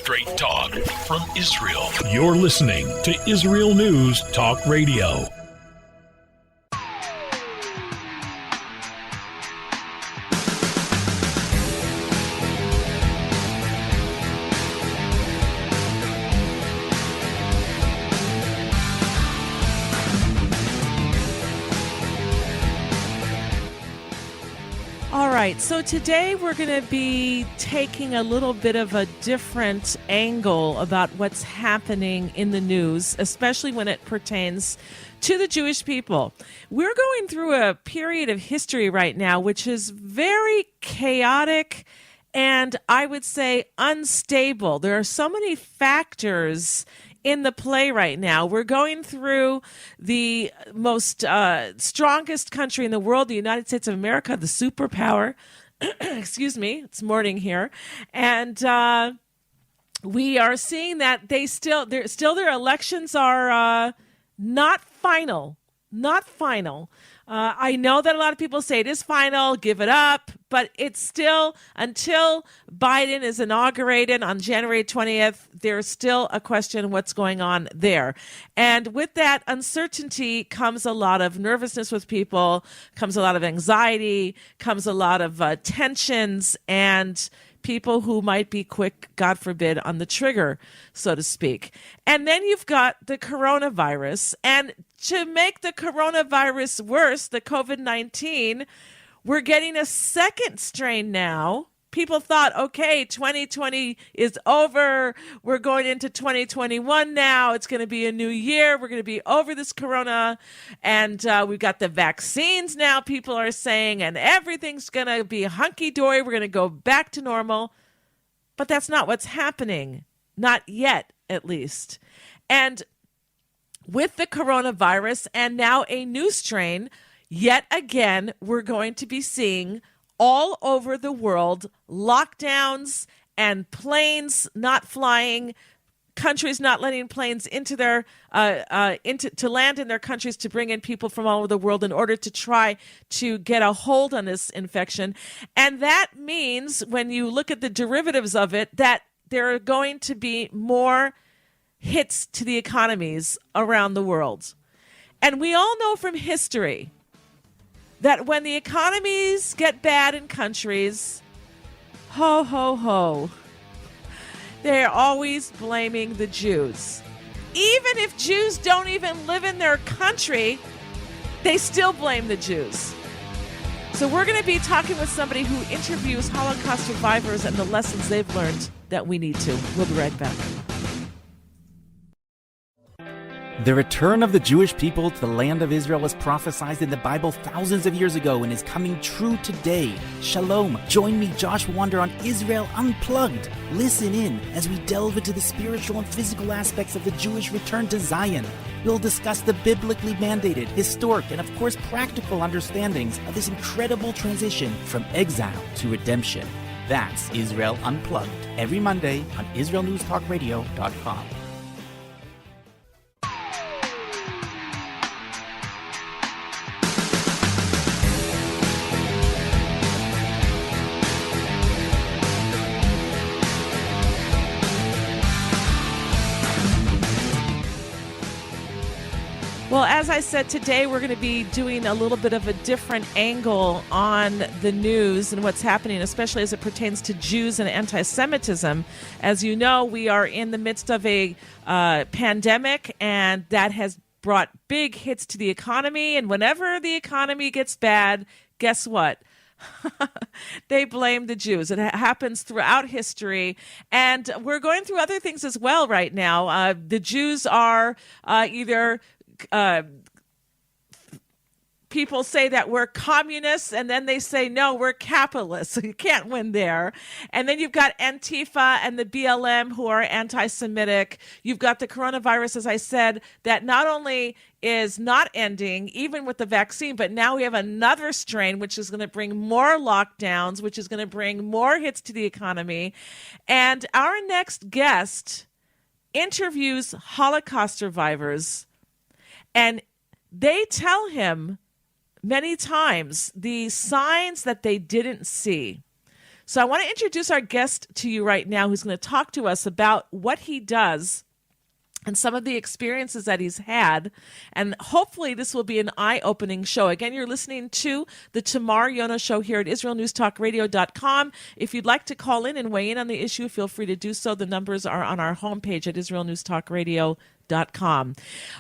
Straight talk from Israel. You're listening to Israel News Talk Radio. All right, so today we're going to be taking a little bit of a different angle about what's happening in the news, especially when it pertains to the Jewish people. We're going through a period of history right now which is very chaotic and I would say unstable. There are so many factors in the play right now. We're going through the most strongest country in the world, the United States of America, the superpower. Excuse me, it's morning here. And we are seeing that their elections are not final. Not final. I know that a lot of people say it is final, give it up, but it's still, until Biden is inaugurated on January 20th, there's still a question what's going on there. And with that uncertainty comes a lot of nervousness with people, comes a lot of anxiety, comes a lot of tensions, and people who might be quick, God forbid, on the trigger, so to speak. And then you've got the coronavirus. And to make the coronavirus worse, the COVID-19, we're getting a second strain now. People thought, okay, 2020 is over. We're going into 2021 now. It's going to be a new year. We're going to be over this corona. And we've got the vaccines now, people are saying, and everything's going to be hunky-dory. We're going to go back to normal. But that's not what's happening. Not yet, at least. And with the coronavirus and now a new strain, yet again, we're going to be seeing all over the world lockdowns and planes not flying, countries not letting planes into their to land in their countries to bring in people from all over the world in order to try to get a hold on this infection. And that means, when you look at the derivatives of it, that there are going to be more hits to the economies around the world. And we all know from history that when the economies get bad in countries, ho, ho, ho, they're always blaming the Jews. Even if Jews don't even live in their country, they still blame the Jews. So we're going to be talking with somebody who interviews Holocaust survivors and the lessons they've learned that we need to. We'll be right back. The return of the Jewish people to the land of Israel was prophesied in the Bible thousands of years ago and is coming true today. Shalom. Join me, Josh Wander, on Israel Unplugged. Listen in as we delve into the spiritual and physical aspects of the Jewish return to Zion. We'll discuss the biblically mandated, historic, and of course practical understandings of this incredible transition from exile to redemption. That's Israel Unplugged, every Monday on IsraelNewsTalkRadio.com. Well, as I said, today we're going to be doing a little bit of a different angle on the news and what's happening, especially as it pertains to Jews and anti-Semitism. As you know, we are in the midst of a pandemic, and that has brought big hits to the economy. And whenever the economy gets bad, guess what? They blame the Jews. It happens throughout history. And we're going through other things as well right now. The Jews are either people say that we're communists, and then they say, no, we're capitalists. So you can't win there. And then you've got Antifa and the BLM who are anti-Semitic. You've got the coronavirus, as I said, that not only is not ending, even with the vaccine, but now we have another strain, which is going to bring more lockdowns, which is going to bring more hits to the economy. And our next guest interviews Holocaust survivors, and they tell him many times the signs that they didn't see. So I want to introduce our guest to you right now, who's going to talk to us about what he does and some of the experiences that he's had. And hopefully this will be an eye-opening show. Again, you're listening to the Tamar Yonah Show here at IsraelNewsTalkRadio.com. If you'd like to call in and weigh in on the issue, feel free to do so. The numbers are on our homepage at IsraelNewsTalkRadio.com.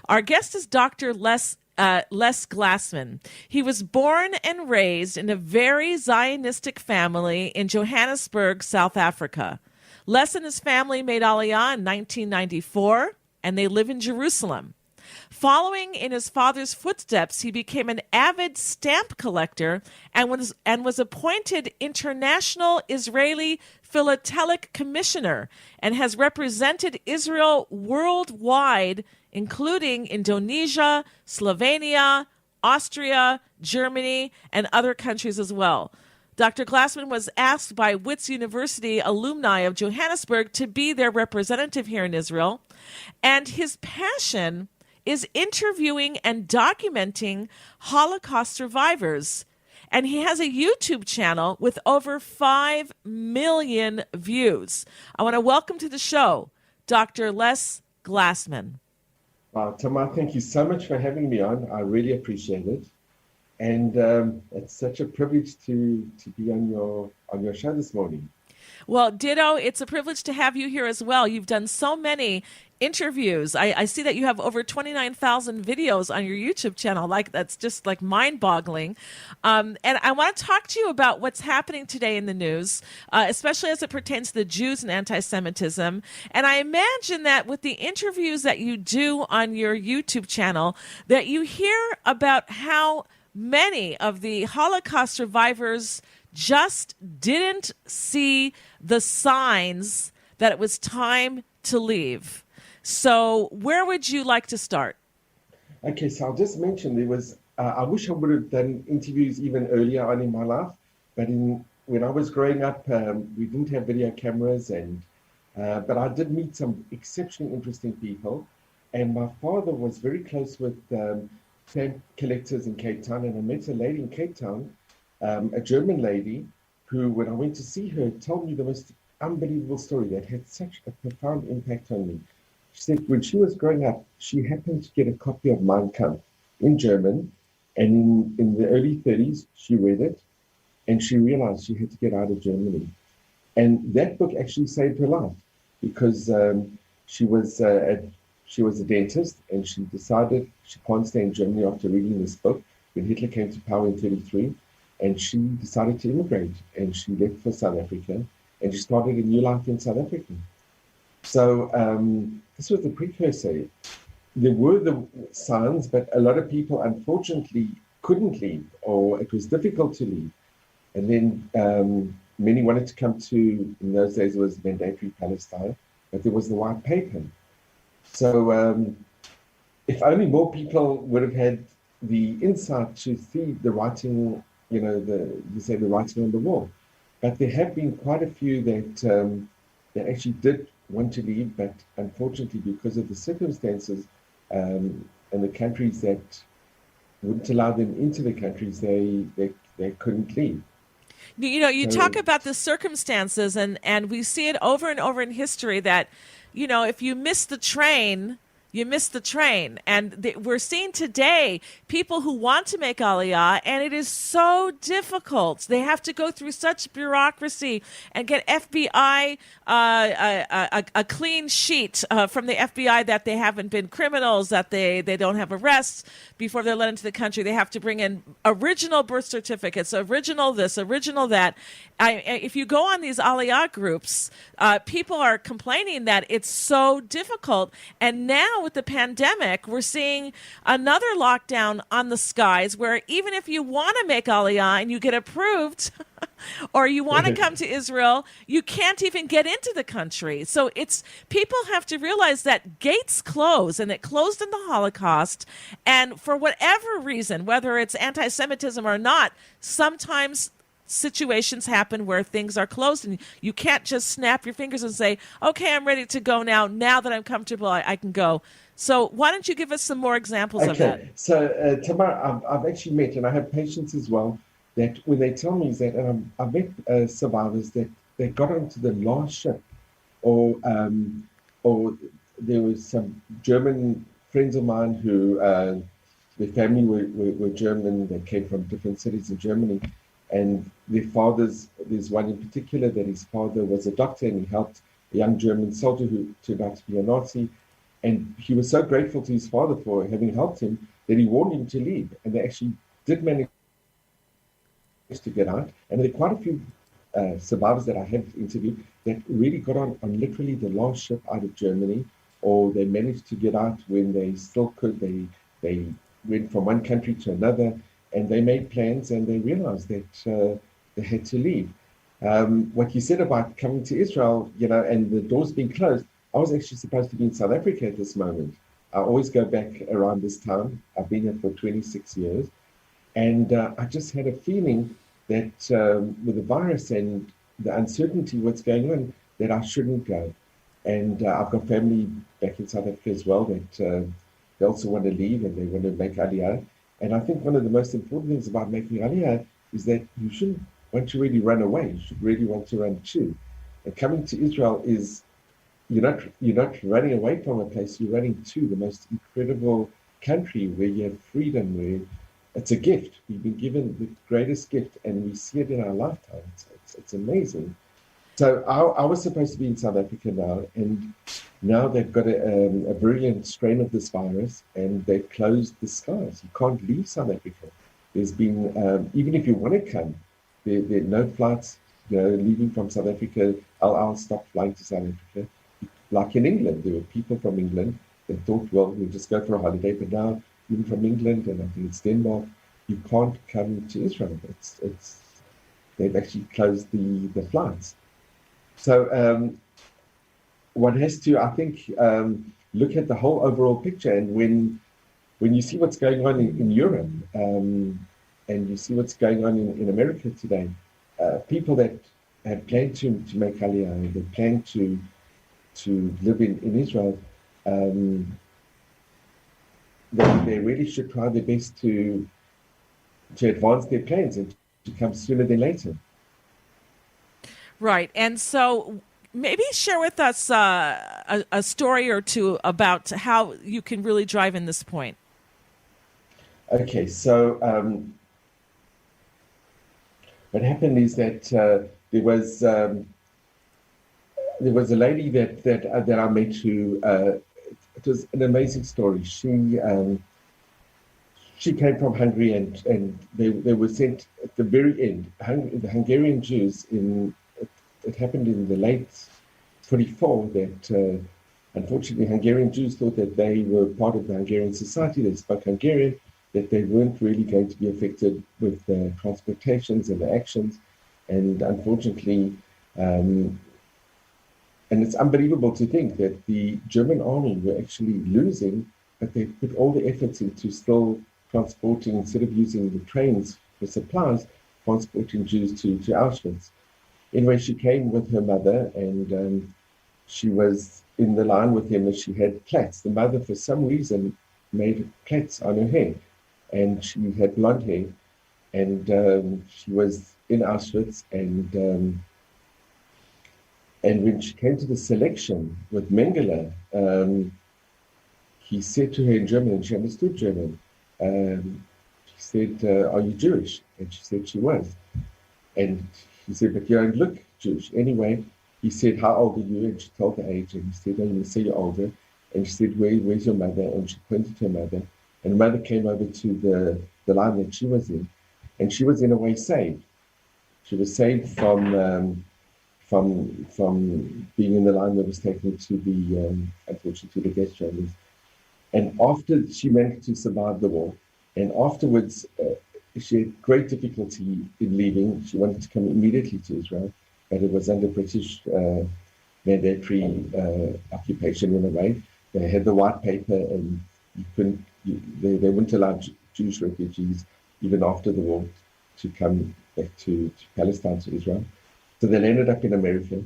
Our guest is Dr. Les Glassman. He was born and raised in a very Zionistic family in Johannesburg, South Africa. Les and his family made Aliyah in 1994, and they live in Jerusalem. Following in his father's footsteps, he became an avid stamp collector and was appointed International Israeli Philatelic Commissioner and has represented Israel worldwide, including Indonesia, Slovenia, Austria, Germany, and other countries as well. Dr. Glassman was asked by Wits University alumni of Johannesburg to be their representative here in Israel, and his passion is interviewing and documenting Holocaust survivors. And he has a YouTube channel with over 5 million views. I want to welcome to the show Dr. Les Glassman. Wow, Tamar, thank you so much for having me on. I really appreciate it. And it's such a privilege to be on your show this morning. Well, ditto. It's a privilege to have you here as well. You've done so many interviews. I see that you have over 29,000 videos on your YouTube channel. That's just mind-boggling. And I want to talk to you about what's happening today in the news, especially as it pertains to the Jews and anti-Semitism. And I imagine that with the interviews that you do on your YouTube channel, that you hear about how many of the Holocaust survivors just didn't see the signs that it was time to leave. So where would you like to start? Okay, so I'll just mention there was, I wish I would have done interviews even earlier on in my life, but when I was growing up, we didn't have video cameras, but I did meet some exceptionally interesting people. And my father was very close with stamp collectors in Cape Town, and I met a lady in Cape Town, a German lady, who, when I went to see her, told me the most unbelievable story that had such a profound impact on me. She said when she was growing up, she happened to get a copy of Mein Kampf in German, and in the early 30s, she read it, and she realized she had to get out of Germany. And that book actually saved her life, because she was a dentist, and she decided she can't stay in Germany after reading this book when Hitler came to power in 1933, and she decided to immigrate, and she left for South Africa, and she started a new life in South Africa. So this was the precursor. There were the signs, but a lot of people unfortunately couldn't leave, or it was difficult to leave. And then many wanted to come to, in those days it was mandatory Palestine, but there was the white paper. So if only more people would have had the insight to see the writing, the writing on the wall. But there have been quite a few that actually did want to leave, but unfortunately, because of the circumstances and the countries that wouldn't allow them into the countries, they couldn't leave. You talk about the circumstances, and we see it over and over in history that, if you miss the train, you miss the train. And we're seeing today people who want to make Aliyah, and it is so difficult. They have to go through such bureaucracy and get FBI, a clean sheet from the FBI that they haven't been criminals, that they don't have arrests before they're let into the country. They have to bring in original birth certificates, original this, original that. If you go on these Aliyah groups, people are complaining that it's so difficult. And now with the pandemic, we're seeing another lockdown on the skies where even if you want to make Aliyah and you get approved or you want to come to Israel, you can't even get into the country. So people have to realize that gates close, and it closed in the Holocaust. And for whatever reason, whether it's anti-Semitism or not, sometimes situations happen where things are closed and you can't just snap your fingers and say, okay, I'm ready to go now that I'm comfortable, I can go. So why don't you give us some more examples of that? So Tamar, I've actually met, and I have patients as well, that when they tell me is that, and I've met survivors that they got onto the last ship, or there was some German friends of mine who their family were German. They came from different cities in Germany, and their fathers. There's one in particular that his father was a doctor, and he helped a young German soldier who turned out to be a Nazi. And he was so grateful to his father for having helped him that he warned him to leave. And they actually did manage to get out. And there are quite a few survivors that I have interviewed that really got on literally the last ship out of Germany, or they managed to get out when they still could. They went from one country to another, and they made plans, and they realized that they had to leave. What you said about coming to Israel, and the doors being closed, I was actually supposed to be in South Africa at this moment. I always go back around this time. I've been here for 26 years. And I just had a feeling that with the virus and the uncertainty what's going on, that I shouldn't go. And I've got family back in South Africa as well that they also want to leave and they want to make Aliyah. And I think one of the most important things about making Aliyah is that you shouldn't want to really run away. You should really want to run to. And coming to Israel is, you're not running away from a place, you're running to the most incredible country where you have freedom, where it's a gift. We've been given the greatest gift, and we see it in our lifetime. It's amazing. So I was supposed to be in South Africa now, and now they've got a virulent strain of this virus, and they've closed the skies. You can't leave South Africa. There's been, even if you want to come, there are no flights, leaving from South Africa. I'll stop flying to South Africa. Like in England, there were people from England that thought, well, we'll just go for a holiday, but now even from England, and I think it's Denmark, you can't come to Israel. They've actually closed the flights. So one has to, I think, look at the whole overall picture. And when you see what's going on in Europe, and you see what's going on in America today, people that have planned to make Aliyah, and they plan to live in Israel, they really should try their best to advance their plans and to come sooner than later. Right. And so maybe share with us a story or two about how you can really drive in this point. Okay, so what happened is that there was a lady that I met who it was an amazing story. She came from Hungary, and they were sent at the very end. The Hungarian Jews it happened in the late 44 that unfortunately Hungarian Jews thought that they were part of the Hungarian society. They spoke Hungarian, that they weren't really going to be affected with the transportations and the actions, and unfortunately. And it's unbelievable to think that the German army were actually losing, but they put all the efforts into still transporting, instead of using the trains for supplies, transporting Jews to Auschwitz. Anyway, she came with her mother, and she was in the line with him, and she had plaits. The mother, for some reason, made plaits on her hair, and she had blonde hair, and she was in Auschwitz, and when she came to the selection with Mengele, he said to her in German, and she understood German. She said, "Are you Jewish?" And she said she was. And he said, "But you don't look Jewish." Anyway, he said, "How old are you?" And she told the age, and he said, "Oh, you say you're older." And she said, "Where's your mother?" And she pointed to her mother. And her mother came over to the line that she was in, and she was in a way saved. She was saved from being in the line that was taken to the, unfortunately, to the gas chambers. And after she managed to survive the war, and afterwards she had great difficulty in leaving. She wanted to come immediately to Israel, but it was under British mandatory occupation in a way. They had the white paper, and they wouldn't allow Jewish refugees, even after the war, to come back to Palestine, to Israel. So they ended up in America.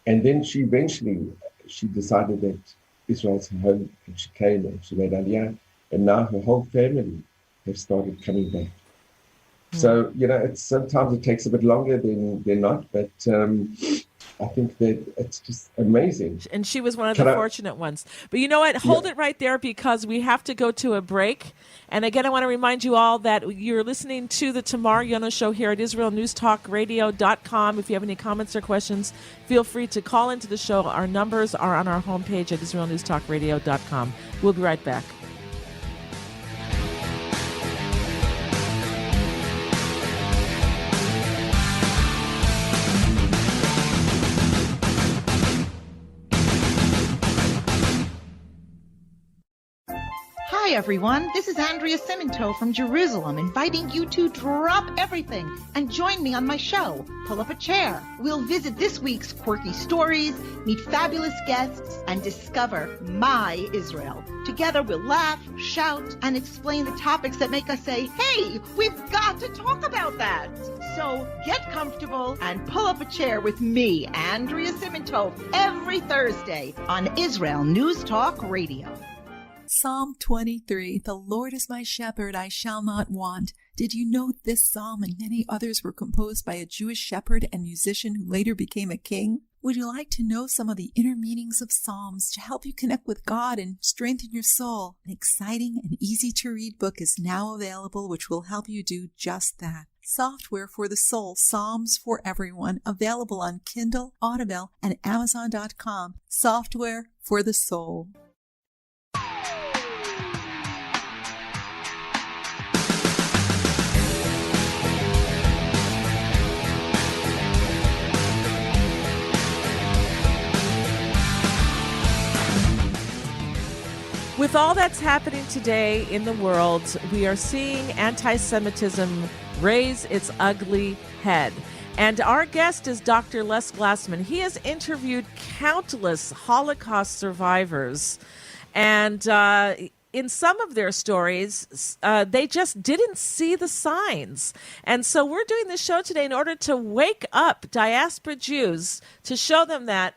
And then she decided that Israel's her home, and she came and she made Aliyah, and now her whole family have started coming back. So, sometimes it takes a bit longer than not, but I think that it's just amazing. And she was one of the fortunate ones. But you know what? Hold it right there, because we have to go to a break. And again, I want to remind you all that you're listening to the Tamar Yonah Show here at IsraelNewsTalkRadio.com. If you have any comments or questions, feel free to call into the show. Our numbers are on our homepage at IsraelNewsTalkRadio.com. We'll be right back. Hi, everyone. This is Andrea Siminto from Jerusalem, inviting you to drop everything and join me on my show, Pull Up a Chair. We'll visit this week's quirky stories, meet fabulous guests, and discover my Israel. Together, we'll laugh, shout, and explain the topics that make us say, hey, we've got to talk about that. So get comfortable and pull up a chair with me, Andrea Siminto, every Thursday on Israel News Talk Radio. Psalm 23, the Lord is my shepherd, I shall not want. Did you know this psalm and many others were composed by a Jewish shepherd and musician who later became a king? Would you like to know some of the inner meanings of psalms to help you connect with God and strengthen your soul? An exciting and easy-to-read book is now available which will help you do just that. Software for the Soul, Psalms for Everyone, available on Kindle, Audible, and Amazon.com. Software for the Soul. With all that's happening today in the world, we are seeing anti-Semitism raise its ugly head. And our guest is Dr. Les Glassman. He has interviewed countless Holocaust survivors. And in some of their stories, they just didn't see the signs. And so we're doing this show today in order to wake up diaspora Jews, to show them that,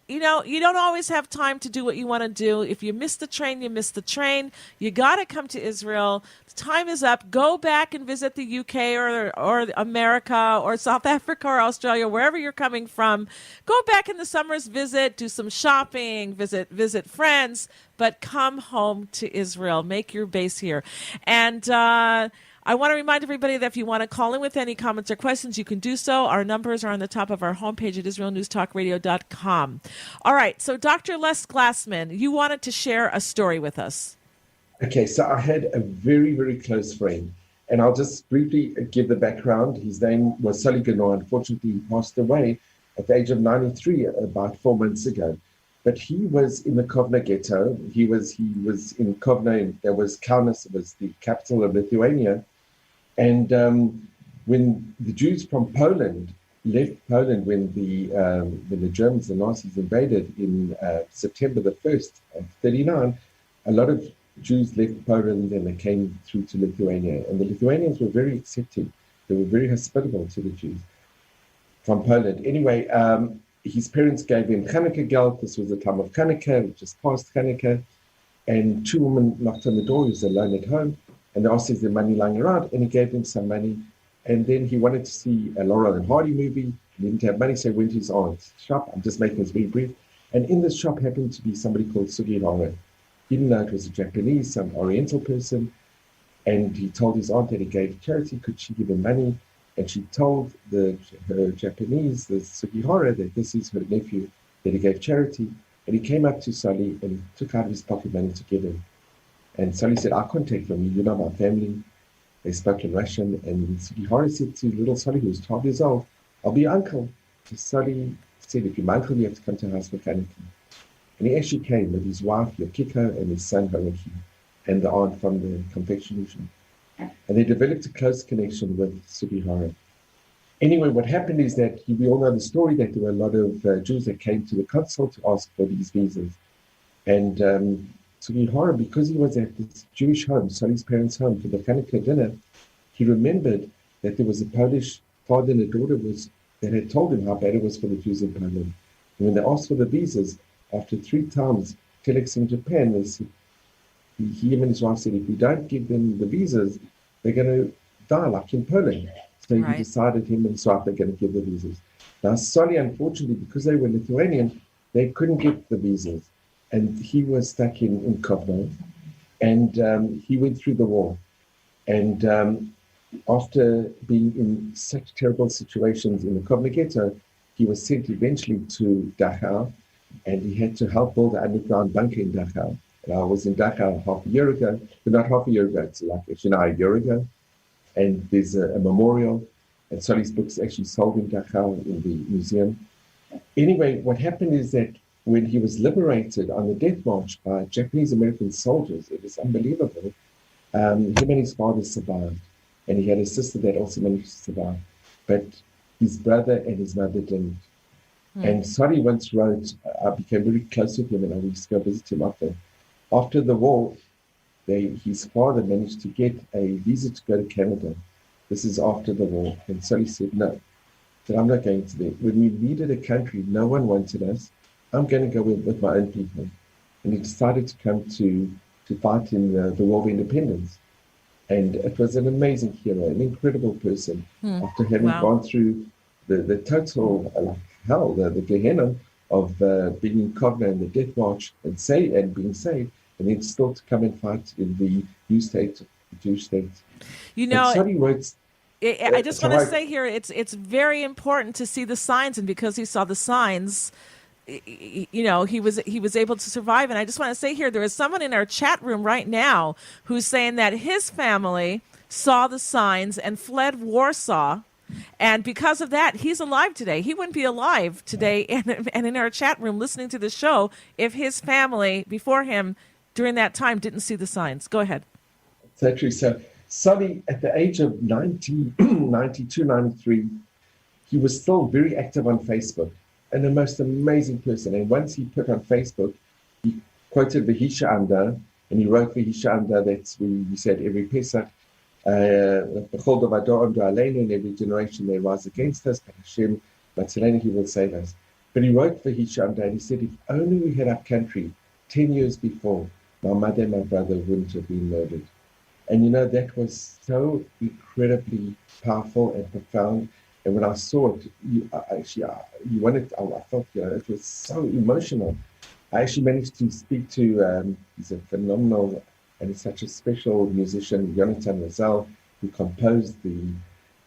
you don't always have time to do what you want to do. If you miss the train, you miss the train. You got to come to Israel. The time is up. Go back and visit the UK or America or South Africa or Australia, wherever you're coming from. Go back in the summers, visit, do some shopping, visit friends, but come home to Israel. Make your base here. And I want to remind everybody that if you want to call in with any comments or questions, you can do so. Our numbers are on the top of our homepage at IsraelNewsTalkRadio.com. All right, so Dr. Les Glassman, you wanted to share a story with us. Okay, so I had a very, very close friend, and I'll just briefly give the background. His name was Sully Ganor. Unfortunately, he passed away at the age of 93 about 4 months ago. But he was in the Kovna ghetto. He was in Kovna, and there was Kaunas, it was the capital of Lithuania. And when the Jews from Poland left Poland, when the Germans, the Nazis, invaded in September the 1st of 1939, a lot of Jews left Poland and they came through to Lithuania. And the Lithuanians were very accepting. They were very hospitable to the Jews from Poland. Anyway, his parents gave him Hanukkah geld. This was the time of Hanukkah, just past Hanukkah. And two women knocked on the door. He was alone at home. And they asked if there's money lying around, and he gave them some money. And then he wanted to see a Laurel and Hardy movie. He didn't have money, so he went to his aunt's shop. I'm just making this very brief. And in this shop happened to be somebody called Sugihara. He didn't know it was a Japanese, some Oriental person. And he told his aunt that he gave charity. Could she give him money? And she told her Japanese, the Sugihara, that this is her nephew, that he gave charity. And he came up to Sully and he took out of his pocket money to give him. And Sully said, I can't take from you. You know my family. They spoke in Russian. And Sugihara said to little Sully, who was 12 years old, I'll be your uncle. So Sully said, if you're my uncle, you have to come to the house for Hanukkah. And he actually came with his wife, Yokiko, and his son, Haruki, and the aunt from the confectionery shop. And they developed a close connection with Sugihara. Anyway, what happened is that we all know the story that there were a lot of Jews that came to the consul to ask for these visas. And Sugihara, because he was at this Jewish home, Sully's parents' home, for the Hanukkah dinner, he remembered that there was a Polish father and a daughter that had told him how bad it was for the Jews in Poland. And when they asked for the visas, after 3 times telexing Japan, they said, he and his wife said, if we don't give them the visas, they're going to die, like in Poland. So Right. he decided him and his wife are going to give the visas. Now, Solly, unfortunately, because they were Lithuanian, they couldn't get the visas. And he was stuck in Kovno. And he went through the war. And after being in such terrible situations in the Kovno ghetto, he was sent eventually to Dachau, and he had to help build an underground bunker in Dachau. And I was in Dachau half a year ago, but not half a year ago, it's like actually now a year ago. And there's a memorial, and Solly's books actually sold in Dachau in the museum. Anyway, what happened is that when he was liberated on the death march by Japanese-American soldiers, it was unbelievable. Him and his father survived, and he had a sister that also managed to survive. But his brother and his mother didn't. And Solly once wrote, I became very close with him, and I used to go visit him often. After the war, his father managed to get a visa to go to Canada. This is after the war. And Solly said, no, that I'm not going to there. When we needed a country, no one wanted us. I'm going to go with my own people. And he decided to come to fight in the War of Independence. And it was an amazing hero, an incredible person. After having gone through the total hell, the Gehenna of being in Kovno and the death march and being saved, and then still to come and fight in the new state, the Jewish state. You know, wrote, I just want to say here, it's very important to see the signs, and because he saw the signs, you know, he was able to survive. And I just want to say here, there is someone in our chat room right now who's saying that his family saw the signs and fled Warsaw, and because of that, he's alive today. He wouldn't be alive today and in our chat room listening to the show if his family before him during that time didn't see the signs. Go ahead. So true. So Solly, at the age of 90, 92, 93, he was still very active on Facebook and the most amazing person. And once he put on Facebook, he quoted Vahisha Anda, and he wrote Vahisha Anda, that's where he said every Pesach, and every generation they rise against us, but Hashem, Matzalenu, he will save us. But he wrote Vahisha Anda, and he said, if only we had our country 10 years before, my mother and my brother wouldn't have been murdered. And you know, that was so incredibly powerful and profound. And when I saw it, I felt, you know, it was so emotional. I actually managed to speak to, he's a phenomenal and he's such a special musician, Yonah, who composed the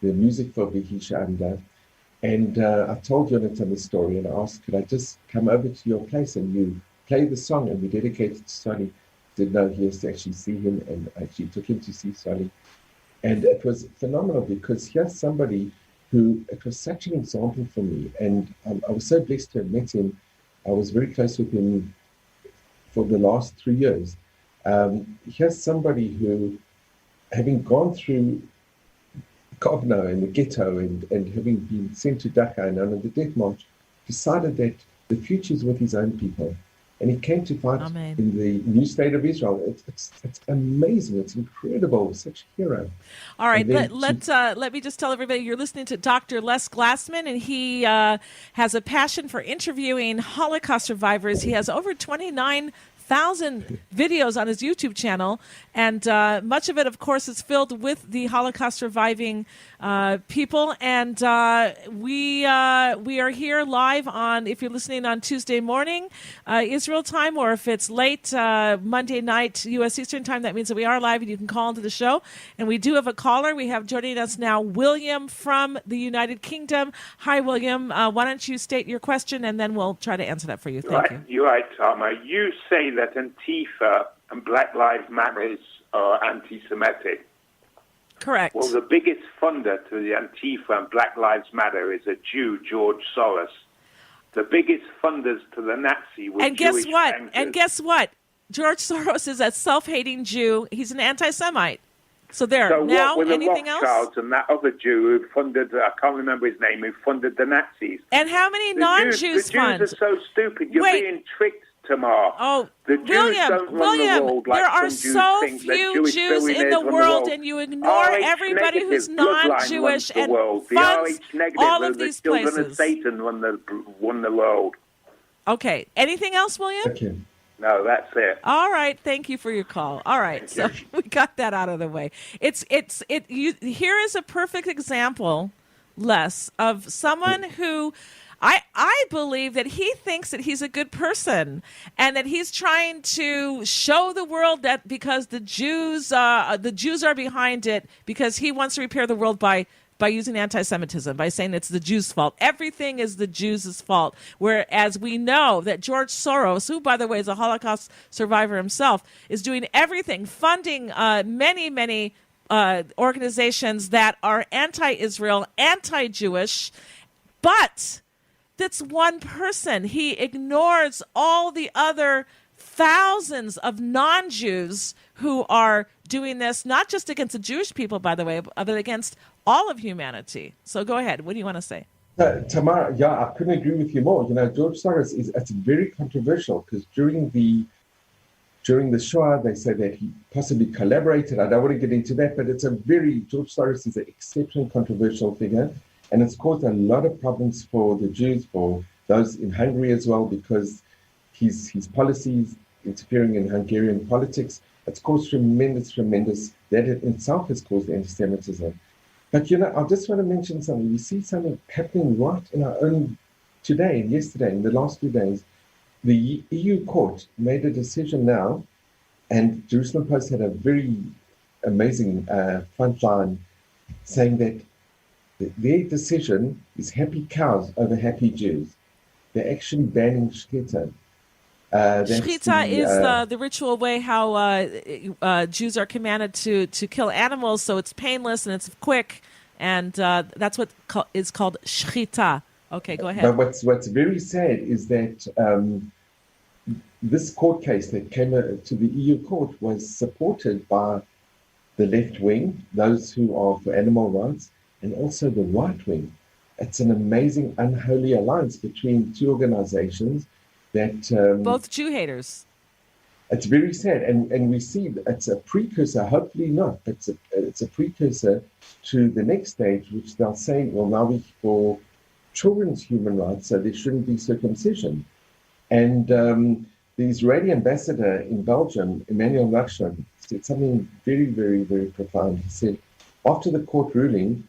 music for Vahisha Anda. And I told Yonah the story, and I asked, could I just come over to your place and you play the song? And we dedicated it to Solly. Did know he has to actually see him, and I actually took him to see Solly. And it was phenomenal because here's somebody who, it was such an example for me. And I was so blessed to have met him. I was very close with him for the last 3 years. Here's somebody who, having gone through Kovno and the ghetto and having been sent to Dachau and under the death march, decided that the future is with his own people. And he came to fight in the new state of Israel. It's amazing. It's incredible. Such a hero. All right. Let me just tell everybody you're listening to Dr. Les Glassman, and he has a passion for interviewing Holocaust survivors. He has over 29,000 videos on his YouTube channel, and much of it, of course, is filled with the Holocaust surviving people. And we are here live on, if you're listening on Tuesday morning, Israel time, or if it's late Monday night, U.S. Eastern time, that means that we are live and you can call into the show. And we do have a caller. We have joining us now William from the United Kingdom. Hi, William. Why don't you state your question, and then we'll try to answer that for you. Thank you. You're right, Tamar. You say that Antifa and Black Lives Matter are anti-Semitic. Correct. Well, the biggest funder to the Antifa and Black Lives Matter is a Jew, George Soros. The biggest funders to the Nazi were and Jewish guess what? bankers. And guess what? George Soros is a self-hating Jew. He's an anti-Semite. So there. So now, what were anything the else? Rothschilds and that other Jew who funded, I can't remember his name, who funded the Nazis? And how many non-Jews fund? The Jews are so stupid. You're being tricked, Tamar. Oh, the Jews don't run the world like there are some so Jews few Jews in the world, and you ignore everybody who's non-Jewish and funds all of these places. The children of Satan run the world. Okay. Anything else, William? Okay. No, that's it. All right, thank you for your call. All right, so we got that out of the way. Here is a perfect example, Les, of someone who I believe that he thinks that he's a good person and that he's trying to show the world that because the Jews are behind it, because he wants to repair the world by using anti-Semitism, by saying it's the Jews' fault. Everything is the Jews' fault. Whereas we know that George Soros, who, by the way, is a Holocaust survivor himself, is doing everything, funding many organizations that are anti-Israel, anti-Jewish, but that's one person. He ignores all the other thousands of non-Jews who are doing this, not just against the Jewish people, by the way, but against all of humanity. So go ahead. What do you want to say? Tamar, I couldn't agree with you more. George Soros it's very controversial because during the Shoah, they say that he possibly collaborated. I don't want to get into that, but George Soros is an exceptionally controversial figure, and it's caused a lot of problems for the Jews, for those in Hungary as well, because his policies interfering in Hungarian politics. It's caused tremendous, that in itself has caused anti-Semitism. But, I just want to mention something. We see something happening right in our own today and yesterday, in the last few days. The EU court made a decision now, and Jerusalem Post had a very amazing frontline saying that their decision is happy cows over happy Jews. They're actually banning shkita. Shechita is the ritual way how Jews are commanded to kill animals, so it's painless and it's quick, and that's what is called shechita. Okay, go ahead. But what's very sad is that this court case that came to the EU court was supported by the left wing, those who are for animal rights, and also the right wing. It's an amazing unholy alliance between two organizations that both Jew haters. It's very sad, and we see it's a precursor. Hopefully not, but it's a precursor to the next stage, which they'll say, well, now we for children's human rights, so there shouldn't be circumcision. And the Israeli ambassador in Belgium, Emmanuel Nachshon, said something very, very, very profound. He said, after the court ruling,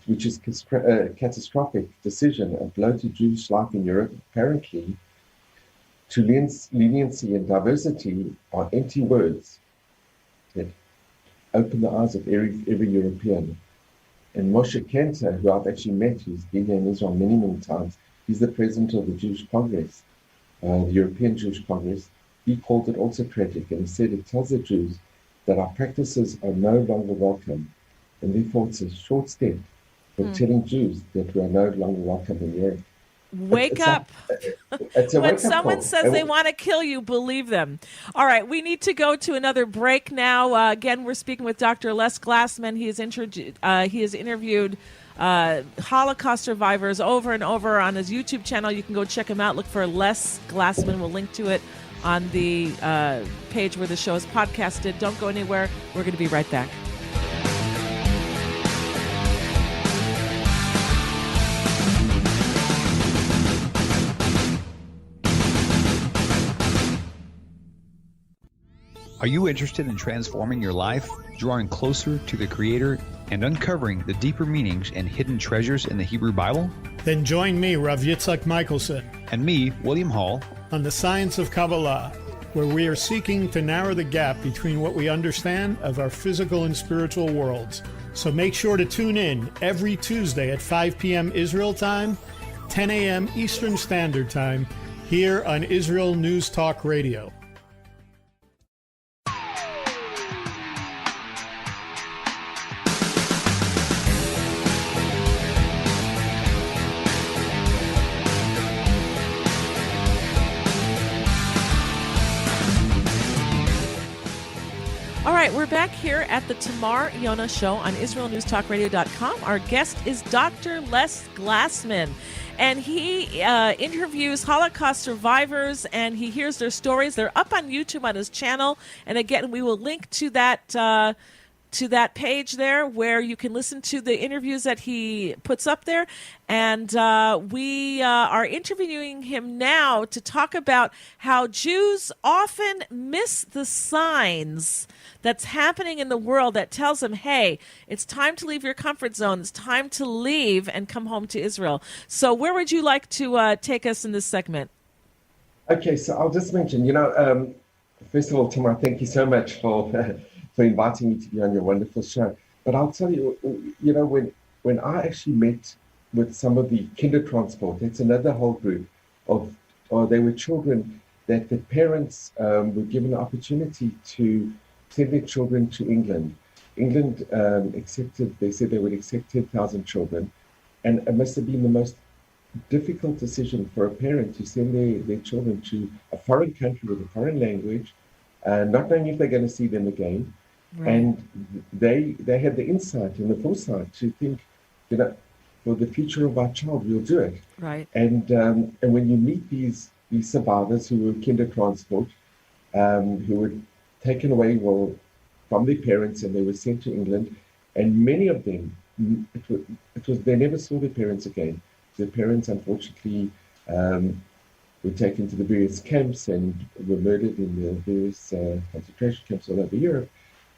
which is a catastrophic decision, a blow to Jewish life in Europe, apparently, to leniency and diversity are empty words that open the eyes of every European. And Moshe Kenter, who I've actually met, who's been here in Israel many, many times, he's the president of the Jewish Congress, the European Jewish Congress. He called it also tragic, and he said it tells the Jews that our practices are no longer welcome, and therefore it's a short step for telling Jews that we are no longer welcome in Europe. Wake up. When someone says they want to kill you, believe them. All right, we need to go to another break now. Again, we're speaking with Dr. Les Glassman. He has interviewed Holocaust survivors over and over on his YouTube channel. You can go check him out. Look for Les Glassman. We'll link to it on the page where the show is podcasted. Don't go anywhere. We're going to be right back. Are you interested in transforming your life, drawing closer to the Creator, and uncovering the deeper meanings and hidden treasures in the Hebrew Bible? Then join me, Rav Yitzhak Michelson, and me, William Hall, on the Science of Kabbalah, where we are seeking to narrow the gap between what we understand of our physical and spiritual worlds. So make sure to tune in every Tuesday at 5 p.m. Israel time, 10 a.m. Eastern Standard Time, here on Israel News Talk Radio. All right, we're back here at the Tamar Yonah Show on IsraelNewsTalkRadio.com. Our guest is Dr. Les Glassman, and he interviews Holocaust survivors, and he hears their stories. They're up on YouTube on his channel, and again, we will link to that to that page there where you can listen to the interviews that he puts up there. And we are interviewing him now to talk about how Jews often miss the signs that's happening in the world that tells them, hey, it's time to leave your comfort zone. It's time to leave and come home to Israel. So where would you like to take us in this segment? Okay, so I'll just mention, first of all, Tamar, thank you so much for inviting me to be on your wonderful show. But I'll tell you, when I actually met with some of the Kindertransport, that's another whole group they were children that the parents were given an opportunity to send their children to England. England they said they would accept 10,000 children. And it must have been the most difficult decision for a parent to send their children to a foreign country with a foreign language, not knowing if they're going to see them again. Right. And they had the insight and the foresight to think, for the future of our child, we'll do it. Right. And when you meet these survivors who were Kindertransport, who were taken away from their parents and they were sent to England, and many of them, it was they never saw their parents again. Their parents, unfortunately, were taken to the various camps and were murdered in the various concentration camps all over Europe.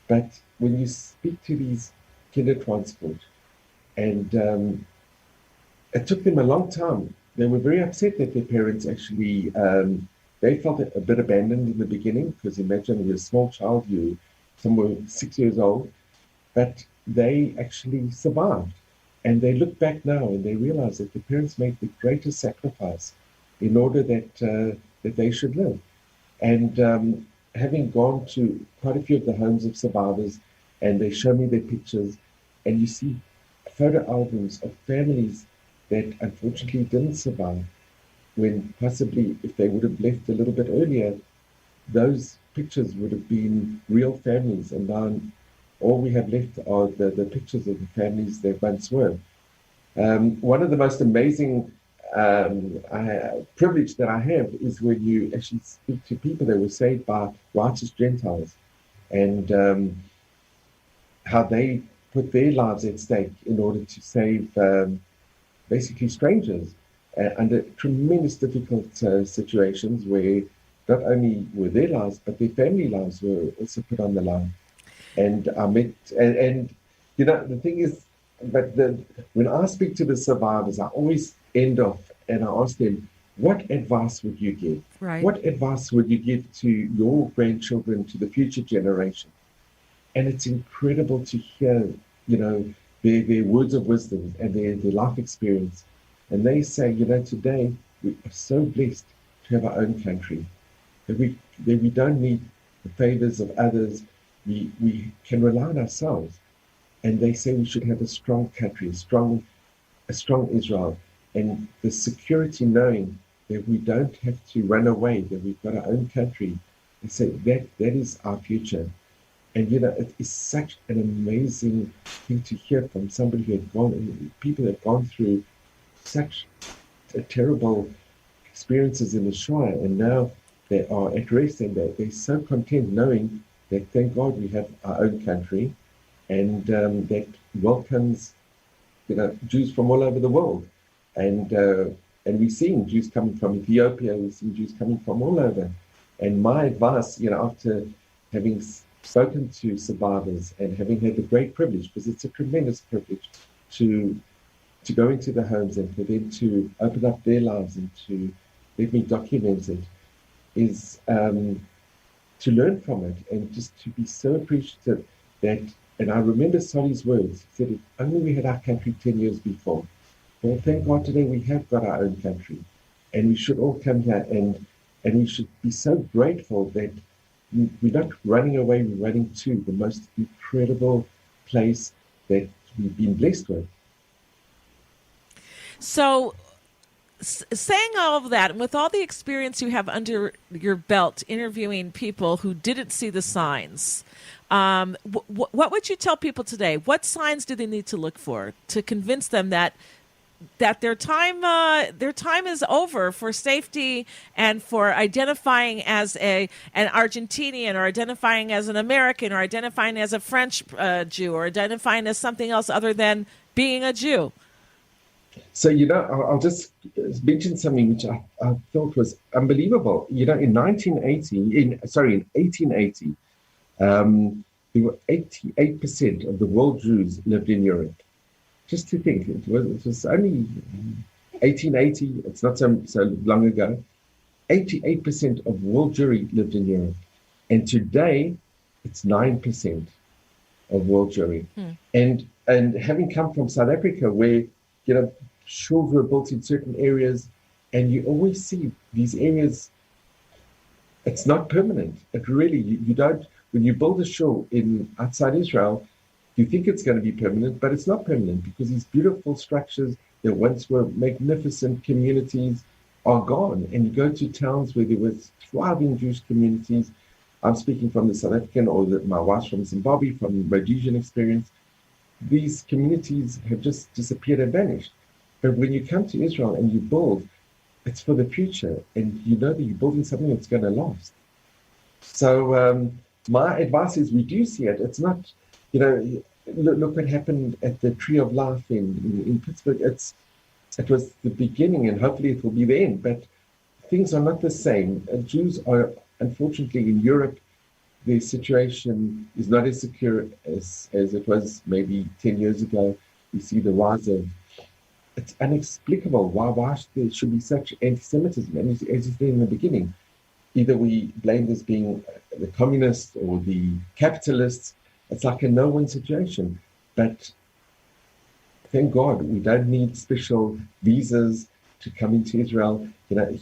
But when you speak to these Kindertransport, and it took them a long time. They were very upset that their parents actually, they felt a bit abandoned in the beginning, because imagine you're a small child, you somewhere 6 years old, but they actually survived. And they look back now and they realize that the parents made the greatest sacrifice in order that they should live. And having gone to quite a few of the homes of survivors, and they show me their pictures, and you see photo albums of families that unfortunately didn't survive, when possibly if they would have left a little bit earlier, those pictures would have been real families. And now all we have left are the pictures of the families that once were. One of the most amazing privilege that I have is when you actually speak to people that were saved by righteous Gentiles, and how they put their lives at stake in order to save basically strangers under tremendous difficult situations, where not only were their lives, but their family lives were also put on the line. And I met, and the thing is, when I speak to the survivors, I always end off and I ask them, what advice would you give? Right. What advice would you give to your grandchildren, to the future generation? And it's incredible to hear, their words of wisdom and their life experience. And they say, today we are so blessed to have our own country, that we don't need the favors of others. We can rely on ourselves. And they say we should have a strong country, a strong Israel, and the security knowing that we don't have to run away, that we've got our own country. They say that is our future. And it is such an amazing thing to hear from somebody people have gone through such terrible experiences in the Shoah, and now they are at rest, and they're so content knowing that, thank God, we have our own country, and that welcomes Jews from all over the world. And we're seeing Jews coming from Ethiopia, we're seeing Jews coming from all over. And my advice, after having spoken to survivors and having had the great privilege, because it's a tremendous privilege to go into the homes and for them to open up their lives and to let me document it, is to learn from it and just to be so appreciative that, and I remember Solly's words, he said, if only we had our country 10 years before. Well, thank God today we have got our own country, and we should all come here and we should be so grateful that we're not running away, we're running to the most incredible place that we've been blessed with. So, saying all of that, and with all the experience you have under your belt interviewing people who didn't see the signs, what would you tell people today? What signs do they need to look for to convince them that that their time is over for safety and for identifying as an Argentinian, or identifying as an American, or identifying as a French Jew, or identifying as something else other than being a Jew. So, I'll just mention something which I thought was unbelievable. In 1880, there were 88% of the world Jews lived in Europe. Just to think, it was only 1880, it's not so long ago. 88% of world Jewry lived in Europe. And today, it's 9% of world Jewry. And having come from South Africa, where, schools were built in certain areas, and you always see these areas, it's not permanent. It really, you don't, when you build a shul outside Israel, you think it's going to be permanent, but it's not permanent, because these beautiful structures that once were magnificent communities are gone. And you go to towns where there was thriving Jewish communities. I'm speaking from the South African, or my wife's from Zimbabwe, from the Rhodesian experience. These communities have just disappeared and vanished. But when you come to Israel and you build, it's for the future, and you know that you're building something that's going to last. So my advice is, we do see it. It's not, look what happened at the Tree of Life in Pittsburgh. It was the beginning, and hopefully it will be the end. But things are not the same. Jews are, unfortunately, in Europe, their situation is not as secure as it was maybe 10 years ago. We see the rise of, it's inexplicable why there should be such anti-Semitism. And as you said in the beginning, either we blame this being the communists or the capitalists. It's like a no-win situation. But thank God we don't need special visas to come into Israel.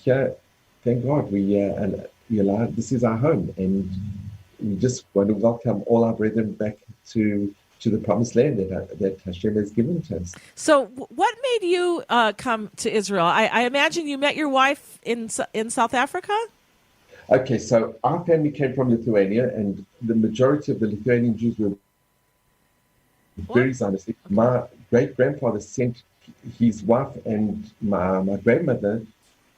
Here, thank God we allowed, this is our home, and we just want to welcome all our brethren back to the promised land that Hashem has given to us. So what made you come to Israel? I imagine you met your wife in South Africa? Okay, so our family came from Lithuania, and the majority of the Lithuanian Jews were very Zionistic. Okay. My great-grandfather sent his wife and my grandmother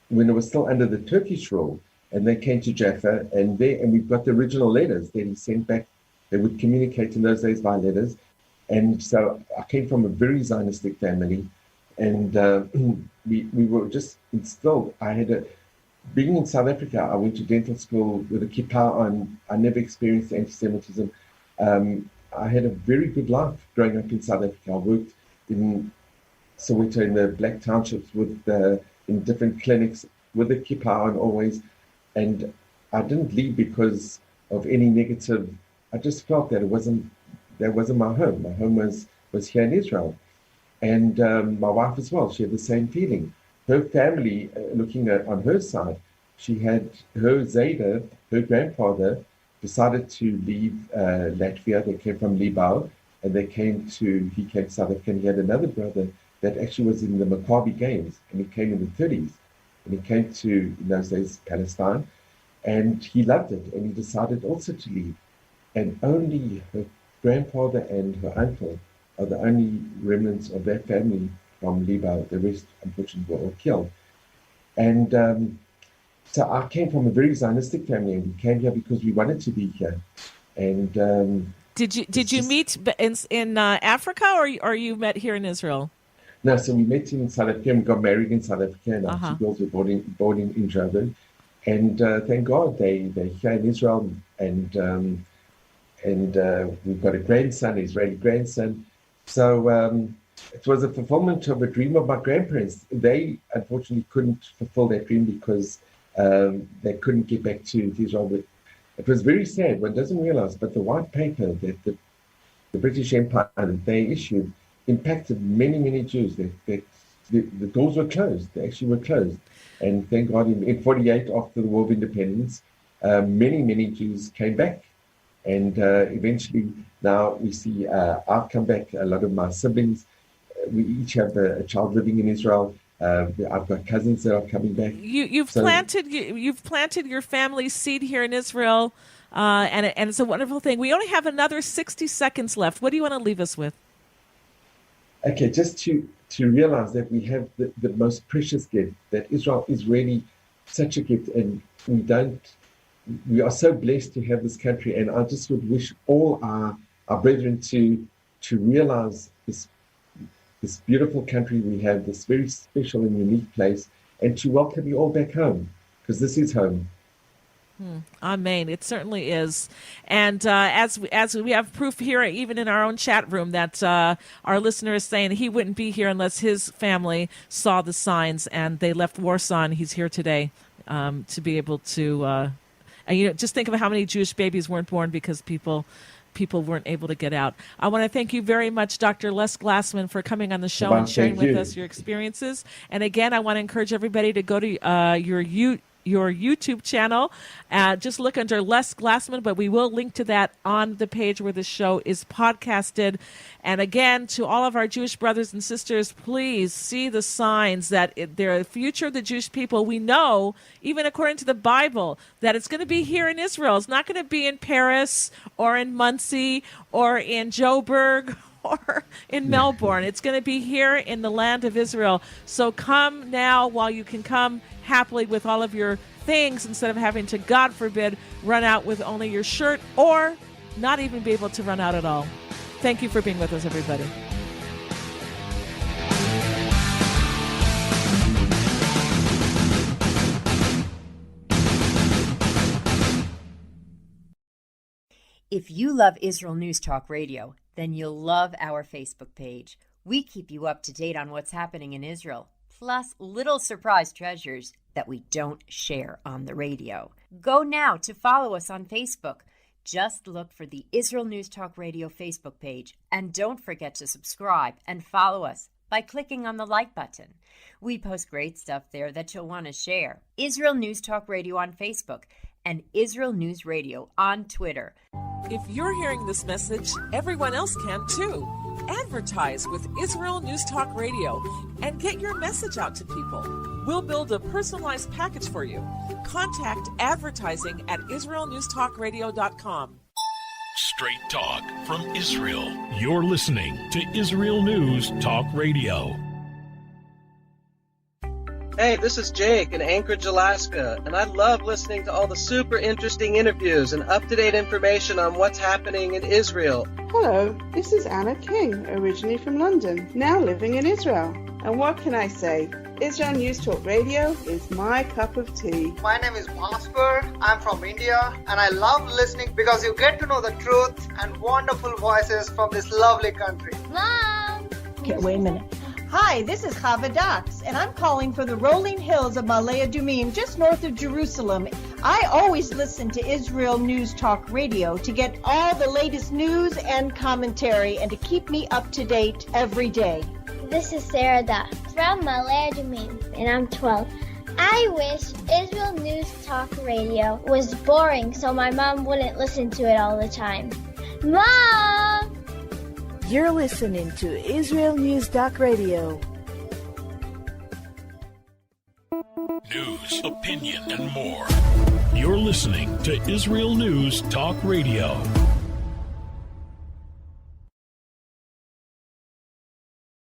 when it was still under the Turkish rule, and they came to Jaffa, and we've got the original letters that he sent back. They would communicate in those days by letters. And so I came from a very Zionistic family, and we were just instilled. Being in South Africa, I went to dental school with a kippah on. I never experienced anti-Semitism. I had a very good life growing up in South Africa. I worked in Soweto in the black townships in different clinics with a kippah on always. And I didn't leave because of any negative. I just felt that that wasn't my home. My home was here in Israel. And my wife as well, she had the same feeling. Her family, looking at on her side, she had her Zayda, her grandfather, decided to leave Latvia. They came from Libau, and he came to South Africa. And he had another brother that actually was in the Maccabi Games, and he came in the 30s. And he came to, in those days, Palestine, and he loved it, and he decided also to leave. And only her grandfather and her uncle are the only remnants of that family from Libau. The rest, unfortunately, were all killed. And so I came from a very Zionistic family, and we came here because we wanted to be here. And did you meet in Africa, or you met here in Israel? No, so we met in South Africa, and we got married in South Africa, and our two girls were born in Joburg. And thank God they're here in Israel, and we've got a grandson, an Israeli grandson. So it was a fulfillment of a dream of my grandparents. They unfortunately couldn't fulfill that dream because they couldn't get back to Israel. But it was very sad. One doesn't realize, but the white paper that the British Empire that they issued impacted many, many Jews. The doors were closed. They actually were closed. And thank God in 48, after the War of Independence, many, many Jews came back. And eventually now we see I've come back, a lot of my siblings. We each have a child living in Israel. I've got cousins that are coming back. You've planted your family's seed here in Israel, and it's a wonderful thing. We only have another 60 seconds left. What do you want to leave us with? Okay, just to to realize that we have the most precious gift, that Israel is really such a gift, and we are so blessed to have this country. And I just would wish all our brethren to realize this beautiful country we have, this very special and unique place, and to welcome you all back home, because this is home. Amen. It certainly is. And as we have proof here, even in our own chat room, that our listener is saying he wouldn't be here unless his family saw the signs, and they left Warsaw, and he's here today to be able to. And just think of how many Jewish babies weren't born because people weren't able to get out. I want to thank you very much, Dr. Les Glassman, for coming on the show and sharing with us your experiences. And again, I want to encourage everybody to go to your YouTube channel. Just look under Les Glassman, but we will link to that on the page where the show is podcasted. And again, to all of our Jewish brothers and sisters, please see the signs that they're the future of the Jewish people. We know, even according to the Bible, that it's going to be here in Israel. It's not going to be in Paris or in Muncie or in Joburg or in Melbourne. It's going to be here in the land of Israel. So come now while you can come happily with all of your things, instead of having to, God forbid, run out with only your shirt, or not even be able to run out at all. Thank you for being with us, everybody. If you love Israel News Talk Radio, then you'll love our Facebook page. We keep you up to date on what's happening in Israel, plus little surprise treasures that we don't share on the radio. Go now to follow us on Facebook. Just look for the Israel News Talk Radio Facebook page, and don't forget to subscribe and follow us by clicking on the like button. We post great stuff there that you'll want to share. Israel News Talk Radio on Facebook and Israel News Radio on Twitter. If you're hearing this message, everyone else can too. Advertise with Israel News Talk Radio and get your message out to people. We'll build a personalized package for you. Contact advertising at israelnewstalkradio.com. Straight talk from Israel. You're listening to Israel News Talk Radio. Hey, this is Jake in Anchorage, Alaska, and I love listening to all the super interesting interviews and up-to-date information on what's happening in Israel. Hello, this is Anna King, originally from London, now living in Israel. And what can I say? Israel News Talk Radio is my cup of tea. My name is Bhaskar. I'm from India, and I love listening because you get to know the truth and wonderful voices from this lovely country. Mom! Okay, wait a minute. Hi, this is Chava Dax, and I'm calling from the rolling hills of Ma'ale Adumim, just north of Jerusalem. I always listen to Israel News Talk Radio to get all the latest news and commentary and to keep me up to date every day. This is Sarah Dax from Ma'ale Adumim, and I'm 12. I wish Israel News Talk Radio was boring so my mom wouldn't listen to it all the time. Mom! You're listening to Israel News Talk Radio. News, opinion, and more. You're listening to Israel News Talk Radio.